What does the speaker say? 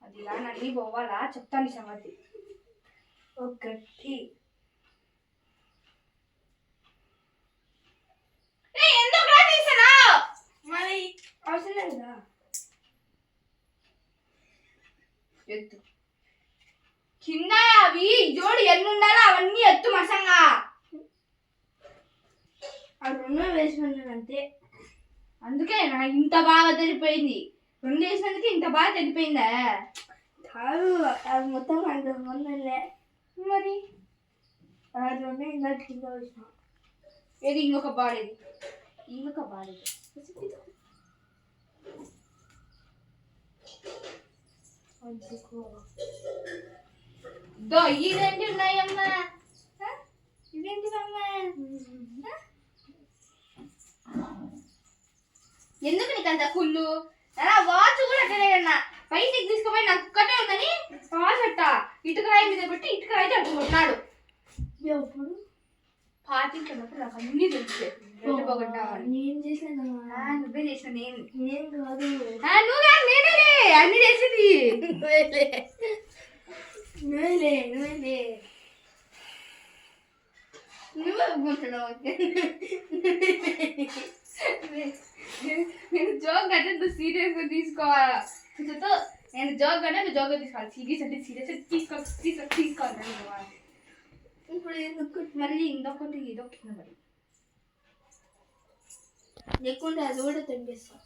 అది ఇలా నల్లి పోవాలా చెప్తాను సంగతి. ఒకటి మరి అవసరం లేదా ఎత్తు కింద అవి జోడు ఎన్ని ఉండాలో అవన్నీ ఎత్తు మసంగా. అవి రెండు వేసుకున్నాను అంతే. అందుకే నా ఇంత బాగా తెలిపోయింది. రెండు వేసినందుకు ఇంత బాగా తెలిపోయిందా? కాదు అది మొత్తం అంత ముందులే. మరి అది రెండు ఇంకా కింద వేసిన. ఏది ఇంకొక బాడేది ఇంకొక బాడేది ఇదేంటి ఉన్నాయమ్మా? ఇదేంటిదమ్మా? ఎందుకు నీకు అంత కుళ్ళు? వాచ్ కూడా అట్టనే కన్నా బయటికి తీసుకుపోయి నాకు ఒక్కటే ఉందని వాచ్ అట్ట ఇటుకరాయి మీద పెట్టి ఇటుకరాయి అట్టు కొట్టినాడు. ఎప్పుడు పాటించినప్పుడు నాకు అన్నీ తెలిసే నేను చేసాను. నువ్వే చేసిన నేను కాదు. నువ్వు కాదు నేనే అన్ని చేసింది. నువ్వే ఒప్పుకుంటున్నావు. నేను జోక్ అంటే నువ్వు సీరియస్గా తీసుకోవాలా? నేను జోక్ అంటే నువ్వు జోక్గా తీసుకోవాలి. సీరియస్ అంటే సీరియస్ తీసుకోవాలి. ఇప్పుడు మళ్ళీ ఇంకొకటి ఇదొక మరి ఎక్కువ అది కూడా తెంపేస్తా.